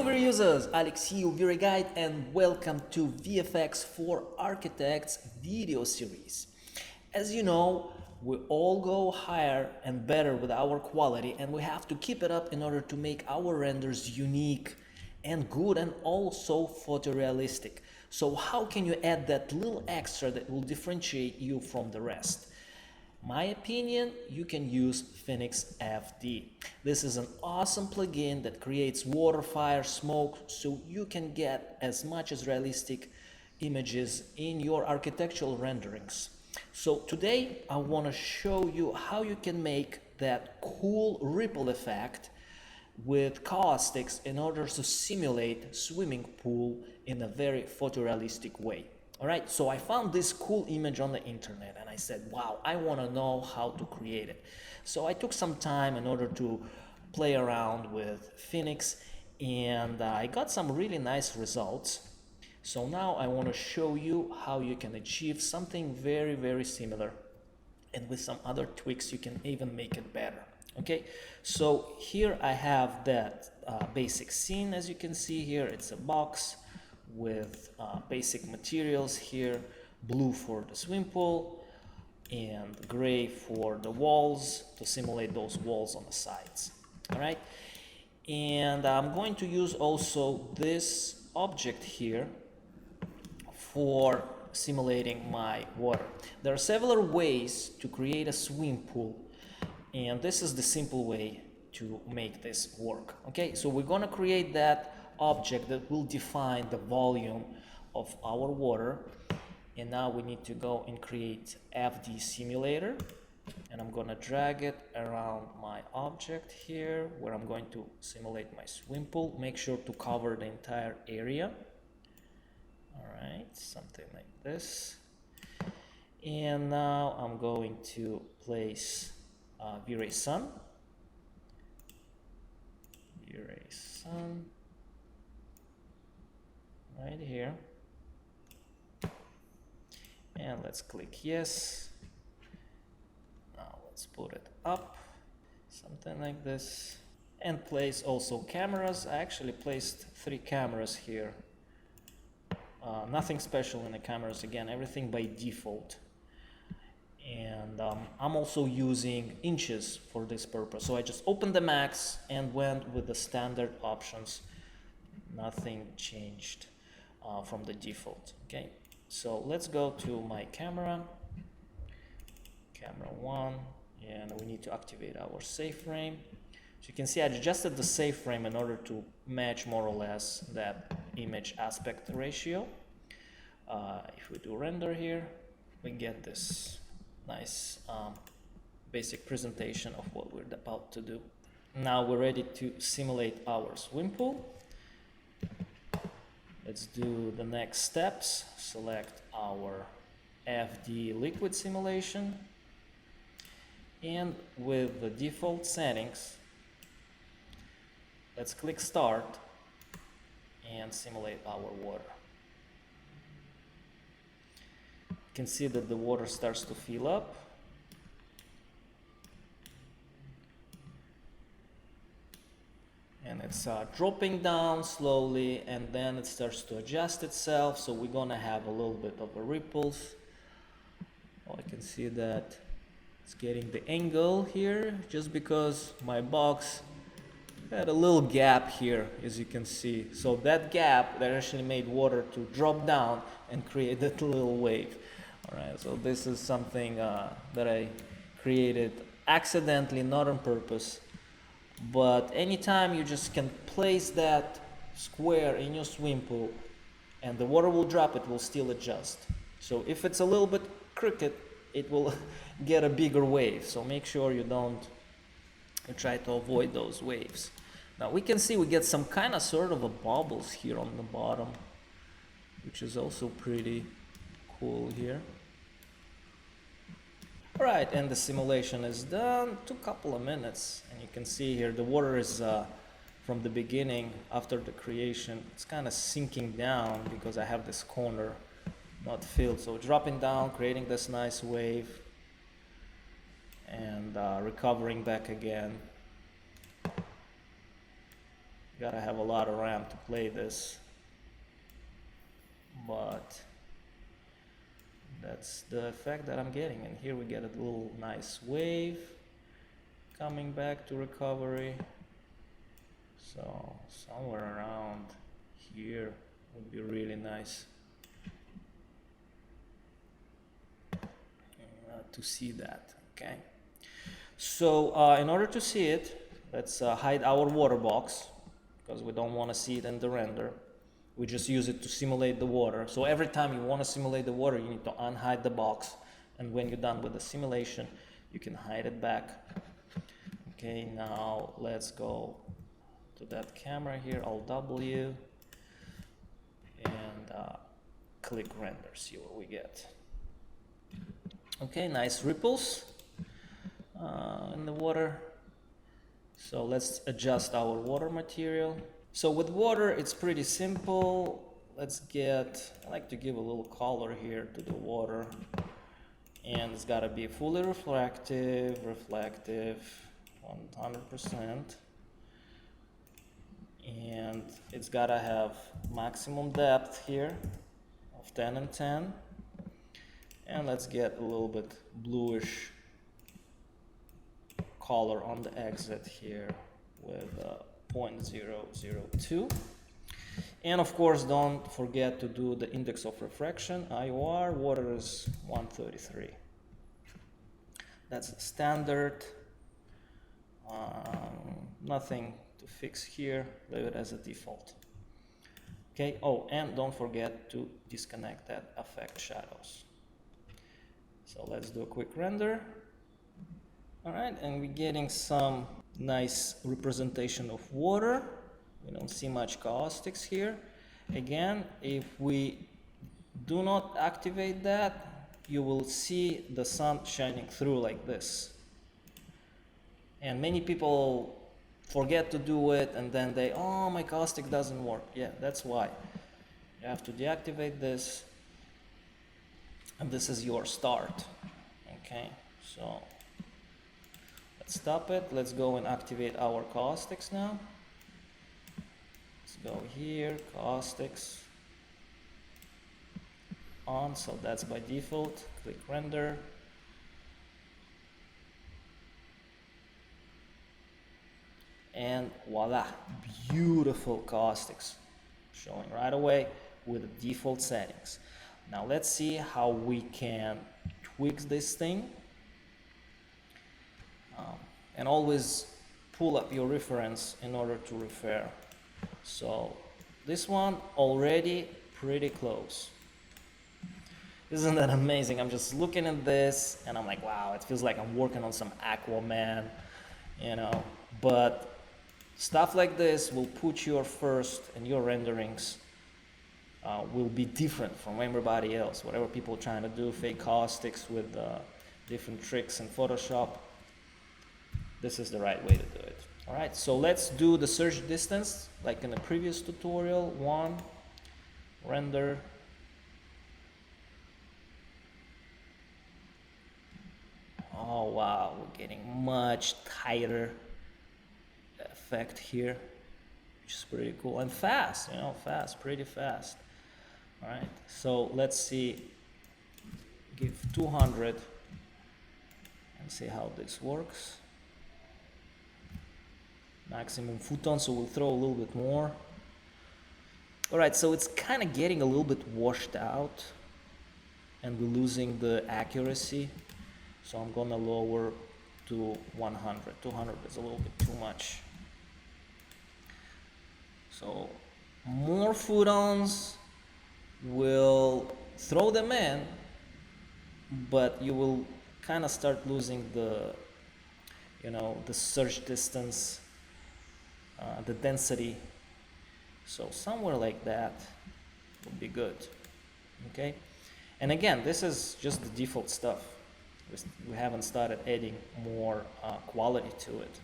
VRay users, Alex here, VRay Guide, and welcome to VFX for Architects video series. As you know, we all go higher and better with our quality, and we have to keep it up in order to make our renders unique and good and also photorealistic. So how can you add that little extra that will differentiate you from the rest? My opinion, you can use Phoenix FD. This is an awesome plugin that creates water, fire, smoke, so you can get as much as realistic images in your architectural renderings. So today I want to show you how you can make that cool ripple effect with caustics in order to simulate swimming pool in a very photorealistic way. Alright, so I found this cool image on the internet and I said, wow, I want to know how to create it. So I took some time in order to play around with Phoenix and I got some really nice results. So now I want to show you how you can achieve something very similar, and with some other tweaks you can even make it better. Okay, so here I have that basic scene. As you can see here, it's a box with basic materials here, blue for the swim pool and gray for the walls to simulate those walls on the sides. All right, and I'm going to use also this object here for simulating my water. There are several ways to create a swim pool, and this is the simple way to make this work. Okay, so we're going to create that object that will define the volume of our water, and now we need to go and create FD simulator, and I'm going to drag it around my object here where I'm going to simulate my swim pool. Make sure to cover the entire area. Alright, something like this. And now I'm going to place VRay Sun. VRay Sun. Right here, and let's click yes. Now let's put it up, something like this, and place also cameras. I actually placed 3 cameras here. Nothing special in the cameras, again, everything by default. And I'm also using inches for this purpose, so I just opened the max and went with the standard options. Nothing changed from the default. Okay, so let's go to my camera 1, and we need to activate our safe frame. So you can see I adjusted the safe frame in order to match more or less that image aspect ratio. If we do render here, we get this nice basic presentation of what we're about to do. Now we're ready to simulate our swim pool. Let's do the next steps. Select our FD liquid simulation, and with the default settings, let's click start and simulate our water. You can see that the water starts to fill up. And it's dropping down slowly, and then it starts to adjust itself, so we're gonna have a little bit of a ripples. Oh, I can see that it's getting the angle here just because my box had a little gap here, as you can see. So that gap that actually made water to drop down and create that little wave. All right, so this is something that I created accidentally, not on purpose. But anytime you just can place that square in your swim pool and the water will drop, it will still adjust. So if it's a little bit crooked, it will get a bigger wave. So make sure you try to avoid those waves. Now we can see we get some kind of sort of a bubbles here on the bottom, which is also pretty cool here. Alright, and the simulation is done. Took a couple of minutes, and you can see here the water is from the beginning, after the creation, it's kind of sinking down because I have this corner not filled. So dropping down, creating this nice wave, and recovering back again. Gotta have a lot of RAM to play this, but that's the effect that I'm getting. And here we get a little nice wave coming back to recovery. So somewhere around here would be really nice to see that. Okay, so in order to see it, let's hide our water box, because we don't want to see it in the render. We just use it to simulate the water. So every time you want to simulate the water, you need to unhide the box, and when you're done with the simulation, you can hide it back. Okay, now let's go to that camera here, Alt W, and click render, see what we get. Okay, nice ripples in the water. So let's adjust our water material. So with water, it's pretty simple. Let's get, I like to give a little color here to the water. And it's gotta be fully reflective, 100%. And it's gotta have maximum depth here of 10 and 10. And let's get a little bit bluish color on the exit here with 0.002. And of course, don't forget to do the index of refraction, IOR. Water is 133. That's standard. Nothing to fix here. Leave it as a default. Okay. Oh, and don't forget to disconnect that affect shadows. So let's do a quick render. All right, and we're getting some nice representation of water. We don't see much caustics here. Again, if we do not activate that, you will see the sun shining through like this. And many people forget to do it, and then they, oh, my caustic doesn't work. Yeah, that's why. You have to deactivate this, and this is your start. Okay, so let's stop it. Let's go and activate our caustics now. Let's go here, caustics on, so that's by default. Click render. And voila, beautiful caustics showing right away with the default settings. Now let's see how we can tweak this thing. And always pull up your reference in order to refer. So this one already pretty close. Isn't that amazing? I'm just looking at this and I'm like, wow, it feels like I'm working on some Aquaman, you know. But stuff like this will put your first, and your renderings will be different from everybody else. Whatever people are trying to do, fake caustics with different tricks in Photoshop, this is the right way to do it. All right, so let's do the search distance like in the previous tutorial. 1, render. Oh wow, we're getting much tighter effect here, which is pretty cool, and fast, you know, pretty fast. All right, so let's see, give 200 and see how this works. Maximum photon, so we'll throw a little bit more. All right, so it's kind of getting a little bit washed out and we're losing the accuracy. So I'm gonna lower to 100. 200 is a little bit too much. So more photons will throw them in, but you will kind of start losing the, you know, the search distance, the density. So somewhere like that would be good. Okay, and again, this is just the default stuff. We haven't started adding more quality to it.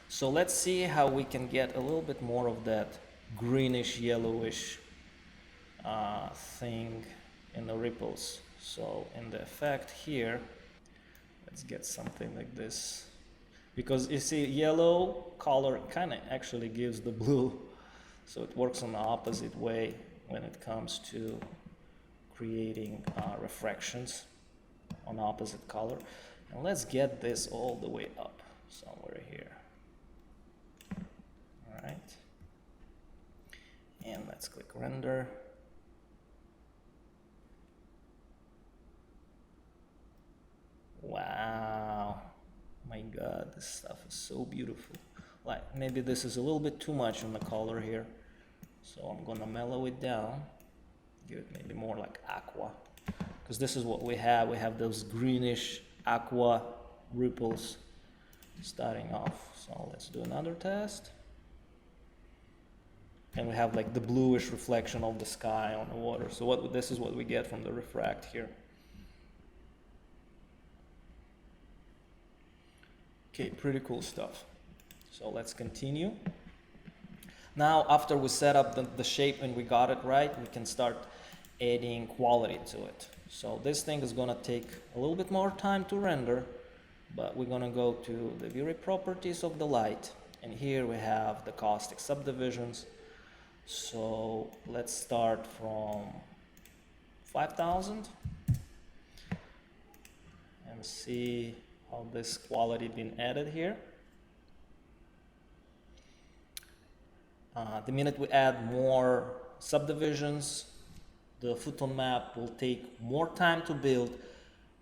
So let's see how we can get a little bit more of that greenish, yellowish thing in the ripples. So in the effect here, let's get something like this. because you see yellow color kind of actually gives the blue, so it works on the opposite way when it comes to creating refractions on opposite color. And let's get this all the way up somewhere here. All right, and let's click render. Wow, my god, this stuff is so beautiful. Like, maybe this is a little bit too much on the color here, so I'm gonna mellow it down, give it maybe more like aqua, because this is what we have those greenish aqua ripples starting off. So let's do another test, and we have like the bluish reflection of the sky on the water. So this is what we get from the refract here. Okay, pretty cool stuff. So let's continue. Now, after we set up the shape and we got it right, we can start adding quality to it. So this thing is gonna take a little bit more time to render, but we're gonna go to the VRay properties of the light, and here we have the Caustic Subdivisions. So let's start from 5000 and see how this quality been added here. The minute we add more subdivisions, the photon map will take more time to build,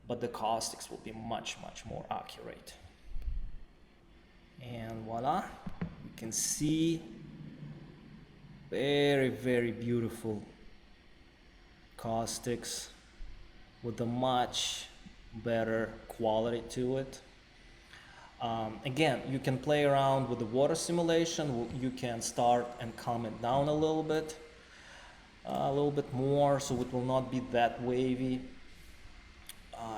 but the caustics will be much more accurate. And voila, you can see very beautiful caustics with a much better quality to it. Again, you can play around with the water simulation. You can start and calm it down a little bit more, so it will not be that wavy.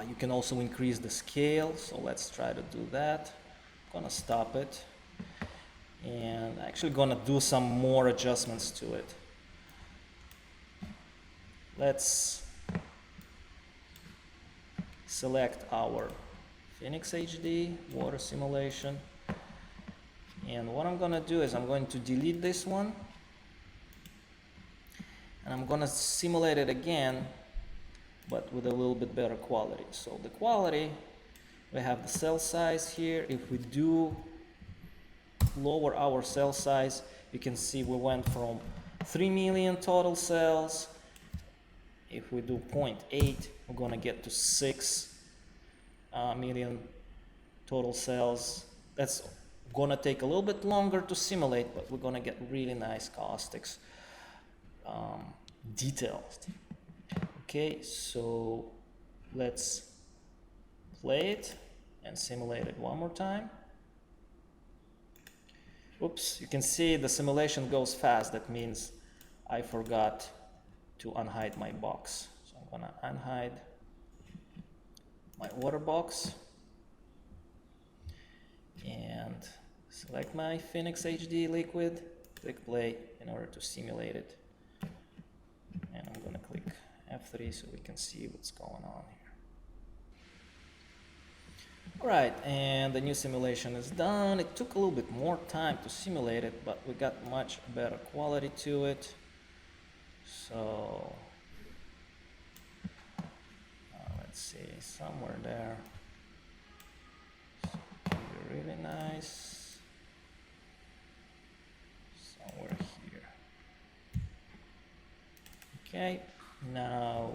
You can also increase the scale, so let's try to do that. I'm gonna stop it, and actually gonna do some more adjustments to it. Let's select our Phoenix HD water simulation, and what I'm gonna do is I'm going to delete this one, and I'm gonna simulate it again, but with a little bit better quality. So the quality, we have the cell size here. If we do lower our cell size, you can see we went from 3 million total cells. If we do 0.8, we're gonna get to 6 million total cells. That's gonna take a little bit longer to simulate, but we're gonna get really nice caustics details. Okay, so let's play it and simulate it one more time. Oops, you can see the simulation goes fast. That means I forgot to unhide my box. So I'm gonna unhide my water box and select my Phoenix HD liquid, click play in order to simulate it. And I'm gonna click F3 so we can see what's going on here. Alright, and the new simulation is done. It took a little bit more time to simulate it, but we got much better quality to it. So let's see, somewhere there. So it can be really nice. Somewhere here. Okay, now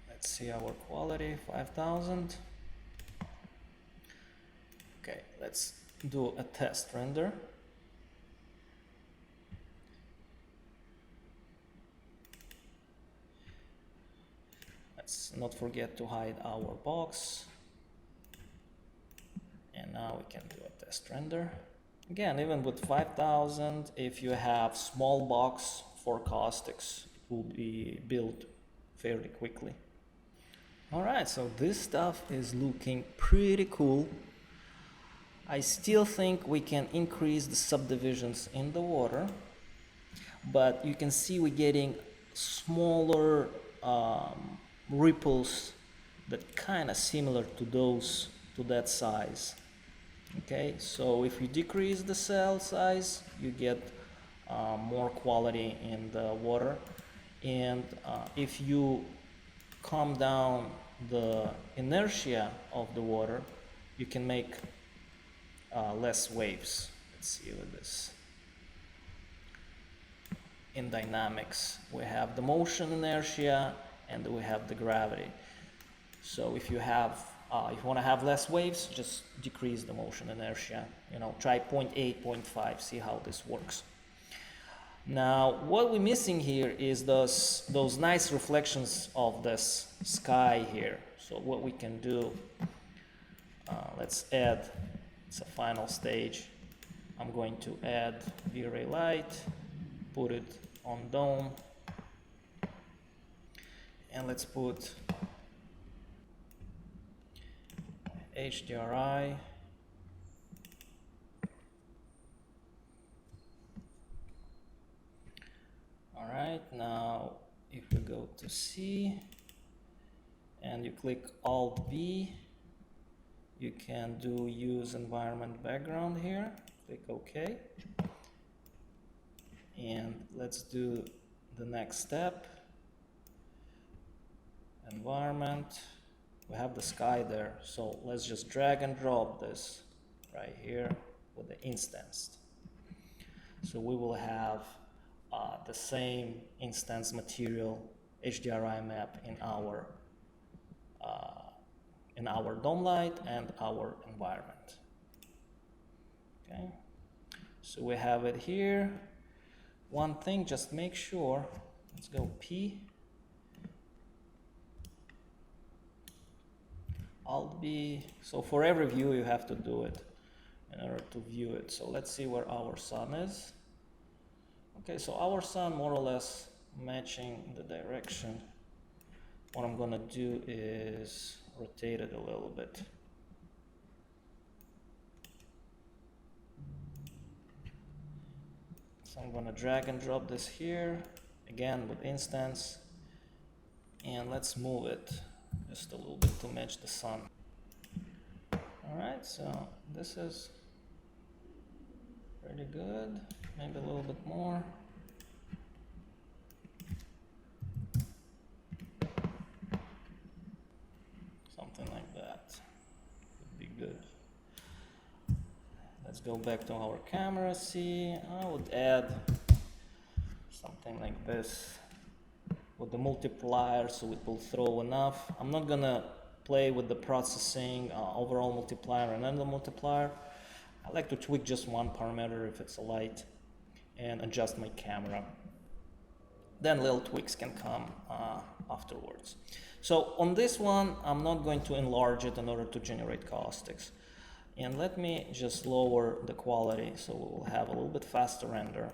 let's see our quality, 5000. Okay, let's do a test render. Let's not forget to hide our box. And now we can do a test render. Again, even with 5000, if you have small box for caustics, it will be built fairly quickly. Alright, so this stuff is looking pretty cool. I still think we can increase the subdivisions in the water, but you can see we're getting smaller ripples that kind of similar to those, to that size. Okay, so if you decrease the cell size, you get more quality in the water, and if you calm down the inertia of the water, you can make less waves. Let's see with this. In dynamics, we have the motion inertia and we have the gravity. So if you have, if you want to have less waves, just decrease the motion inertia. You know, try 0.8, 0.5, see how this works. Now, what we're missing here is those nice reflections of this sky here. So what we can do, let's add, it's a final stage. I'm going to add VRay light, put it on dome, and let's put HDRI. All right, now if we go to C and you click Alt V, you can do use environment background here, click OK. And let's do the next step. Environment, we have the sky there, so let's just drag and drop this right here with the instance. So we will have the same instance material HDRI map in our dome light and our environment. Okay, so we have it here. One thing, just make sure, let's go P, Alt B. So for every view you have to do it in order to view it. So let's see where our sun is. Okay, so our sun more or less matching the direction. What I'm gonna do is rotate it a little bit. So I'm gonna drag and drop this here, again with instance, and let's move it just a little bit to match the sun. Alright, so this is pretty good, maybe a little bit more. Something like that would be good. Let's go back to our camera, see, I would add something like this with the multiplier so it will throw enough. I'm not gonna play with the processing, overall multiplier and then the multiplier. I like to tweak just one parameter if it's a light and adjust my camera. Then little tweaks can come afterwards. So on this one, I'm not going to enlarge it in order to generate caustics. And let me just lower the quality so we will have a little bit faster render.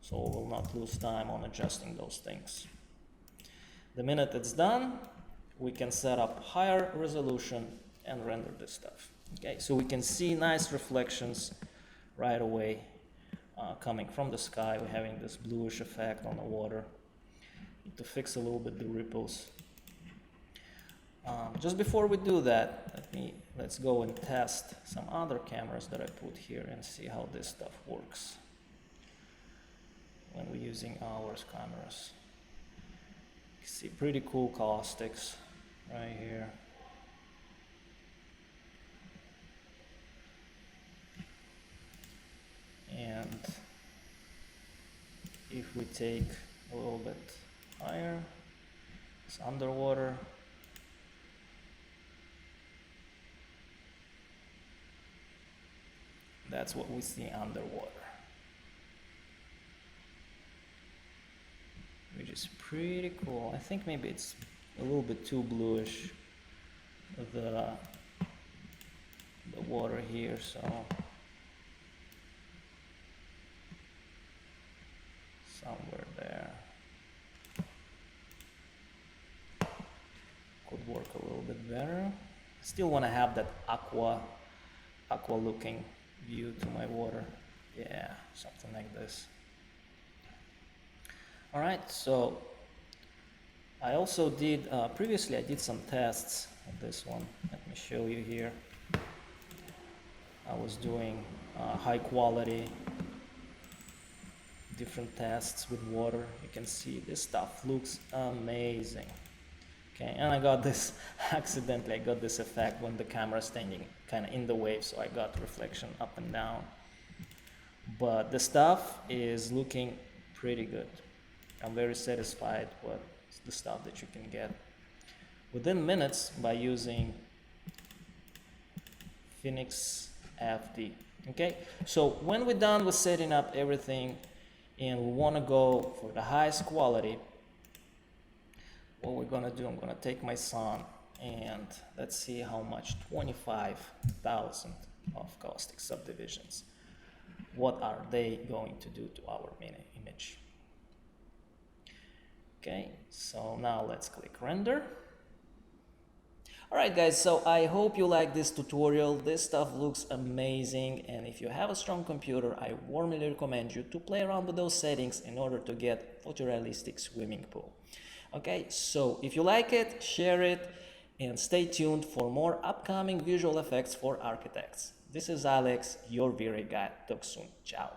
So we will not lose time on adjusting those things. The minute it's done, we can set up higher resolution and render this stuff. Okay, so we can see nice reflections right away coming from the sky. We're having this bluish effect on the water. Need to fix a little bit the ripples. Just before we do that, let's go and test some other cameras that I put here and see how this stuff works when we're using our cameras. You see pretty cool caustics right here. And if we take a little bit higher, it's underwater. That's what we see underwater, which is pretty cool. I think maybe it's a little bit too bluish, the water here, so somewhere there could work a little bit better. Still want to have that aqua looking view to my water. Yeah, something like this. All right, so I also did, previously I did some tests of this one. Let me show you here. I was doing high quality, different tests with water. You can see this stuff looks amazing. Okay, and I got this, accidentally I got this effect when the camera is standing kind of in the wave, so I got reflection up and down. But the stuff is looking pretty good. I'm very satisfied with the stuff that you can get within minutes by using Phoenix FD. Okay, so when we're done with setting up everything and we want to go for the highest quality, what we're gonna do, I'm gonna take my sun and let's see how much, 25,000 of Caustic Subdivisions. What are they going to do to our mini image? Okay, so now let's click render. Alright guys, so I hope you like this tutorial. This stuff looks amazing, and if you have a strong computer, I warmly recommend you to play around with those settings in order to get photorealistic swimming pool. Okay, so if you like it, share it, and stay tuned for more upcoming visual effects for architects. This is Alex, your VRay guide. Talk soon. Ciao.